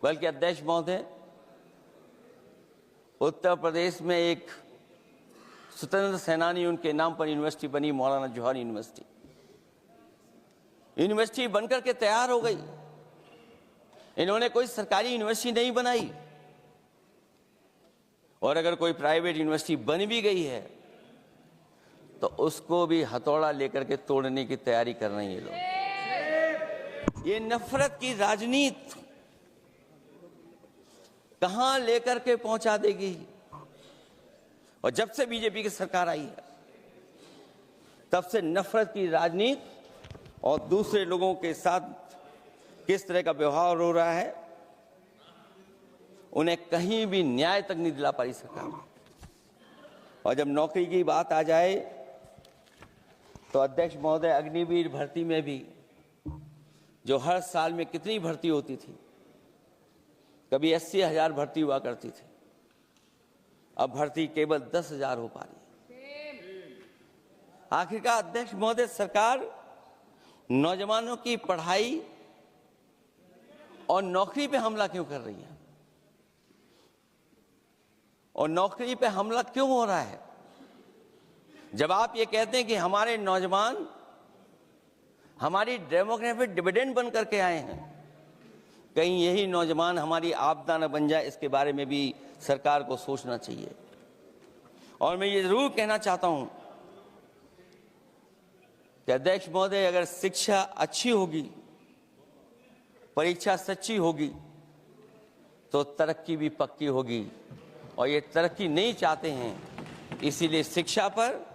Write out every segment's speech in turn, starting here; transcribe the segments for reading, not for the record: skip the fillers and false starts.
बल्कि अध्यक्ष महोदय, उत्तर प्रदेश में एक स्वतंत्र सेनानी उनके नाम पर यूनिवर्सिटी बनी, मौलाना जौहर यूनिवर्सिटी। यूनिवर्सिटी बनकर के तैयार हो गई। इन्होंने कोई सरकारी यूनिवर्सिटी नहीं बनाई, और अगर कोई प्राइवेट यूनिवर्सिटी बन भी गई है तो उसको भी हथौड़ा लेकर के तोड़ने की तैयारी कर रहे हैं ये लोग। ये नफरत की राजनीति कहां लेकर के पहुंचा देगी। और जब से बीजेपी की सरकार आई है तब से नफरत की राजनीति और दूसरे लोगों के साथ किस तरह का व्यवहार हो रहा है, उन्हें कहीं भी न्याय तक नहीं दिला पाई सरकार। और जब नौकरी की बात आ जाए तो अध्यक्ष महोदय, अग्निवीर भर्ती में भी जो हर साल में कितनी भर्ती होती थी, कभी 80,000 भर्ती हुआ करती थी, अब भर्ती केवल 10,000 हो पा रही है। आखिरकार अध्यक्ष महोदय, सरकार नौजवानों की पढ़ाई और नौकरी पे हमला क्यों कर रही है, और नौकरी पे हमला क्यों हो रहा है? जब आप ये कहते हैं कि हमारे नौजवान हमारी डेमोग्राफिक डिविडेंड बन करके आए हैं, कहीं यही नौजवान हमारी आपदा न बन जाए, इसके बारे में भी सरकार को सोचना चाहिए। और मैं ये जरूर कहना चाहता हूं कि अध्यक्ष महोदय, अगर शिक्षा अच्छी होगी, परीक्षा सच्ची होगी, तो तरक्की भी पक्की होगी। और ये तरक्की नहीं चाहते हैं, इसीलिए शिक्षा पर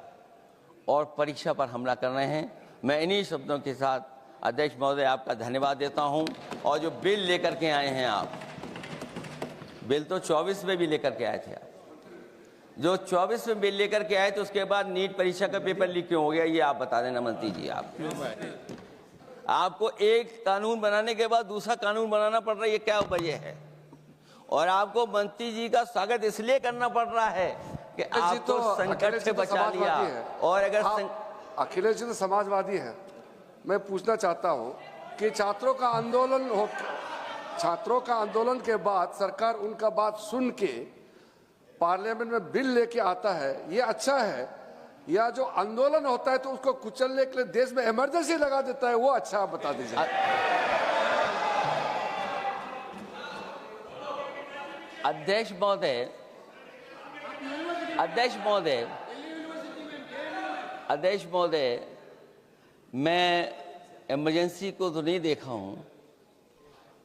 और परीक्षा पर हमला कर रहे हैं। मैं इन्हीं शब्दों के साथ अध्यक्ष महोदय आपका धन्यवाद देता हूं। और जो बिल लेकर के आए हैं आप, बिल तो 24 में भी लेकर के आए थे आप, जो 24 में बिल लेकर के आए थे, उसके बाद नीट परीक्षा का पेपर लीक क्यों हो गया, ये आप बता देना मंत्री जी। आपको एक कानून बनाने के बाद दूसरा कानून बनाना पड़ रहा है, ये क्या वजह है? और आपको मंत्री जी का स्वागत इसलिए करना पड़ रहा है कि आपको संकट से बचा लिया। और अगर अखिलेश जी तो समाजवादी है। मैं पूछना चाहता हूं कि छात्रों का आंदोलन के बाद सरकार उनका बात सुन के पार्लियामेंट में बिल लेके आता है, ये अच्छा है? या जो आंदोलन होता है तो उसको कुचलने के लिए देश में इमरजेंसी लगा देता है, वो अच्छा? आप बता दीजिए। अध्यक्ष महोदय, मैं इमरजेंसी को तो नहीं देखा हूं,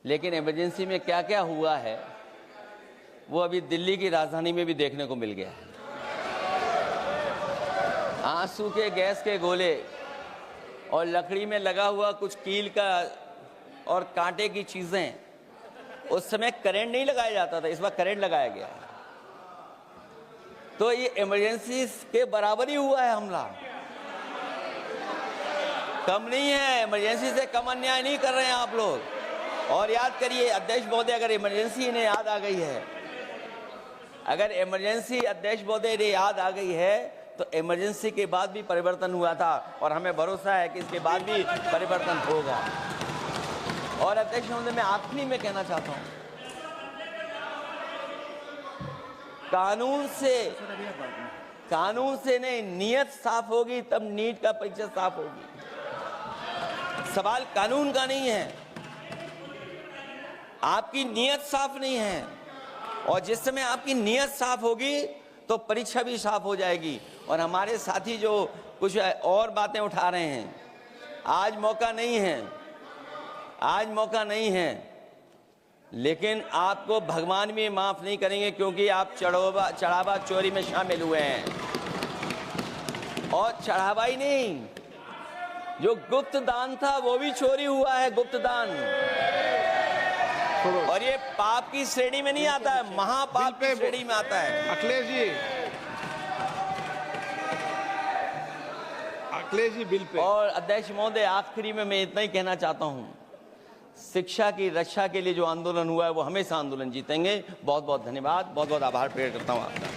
लेकिन इमरजेंसी में क्या क्या हुआ है वो अभी दिल्ली की राजधानी में भी देखने को मिल गया है। आंसू के गैस के गोले और लकड़ी में लगा हुआ कुछ कील का और कांटे की चीजें, उस समय करंट नहीं लगाया जाता था, इस बार करंट लगाया गया है। तो ये इमरजेंसी के बराबर ही हुआ है हमला, कम नहीं है। इमरजेंसी से कम अन्याय नहीं कर रहे हैं आप लोग। और याद करिए अध्यक्ष महोदय, अगर इमरजेंसी इन्हें याद आ गई है, अगर इमरजेंसी अध्यक्ष महोदय इन्हें याद आ गई है, तो इमरजेंसी के बाद भी परिवर्तन हुआ था, और हमें भरोसा है कि इसके बाद भी परिवर्तन होगा। और अध्यक्ष महोदय, मैं आखिरी में कहना चाहता हूं, कानून से नहीं, नियत साफ होगी तब नीट का परीक्षा साफ होगी। सवाल कानून का नहीं है, आपकी नियत साफ नहीं है। और जिस समय आपकी नियत साफ होगी तो परीक्षा भी साफ हो जाएगी। और हमारे साथी जो कुछ और बातें उठा रहे हैं, आज मौका नहीं है, लेकिन आपको भगवान भी माफ नहीं करेंगे, क्योंकि आप चढ़ावा चोरी में शामिल हुए हैं। और चढ़ावा ही नहीं, जो गुप्त दान था वो भी चोरी हुआ है, गुप्त दान। और ये पाप की श्रेणी में नहीं आता है, महापाप की श्रेणी में आता है। Akhilesh ji bill pay. और अध्यक्ष महोदय, आखिरी में मैं इतना ही कहना चाहता हूं, शिक्षा की रक्षा के लिए जो आंदोलन हुआ है वो हमेशा आंदोलन जीतेंगे। बहुत बहुत धन्यवाद, बहुत बहुत आभार प्रकट करता हूं आपका।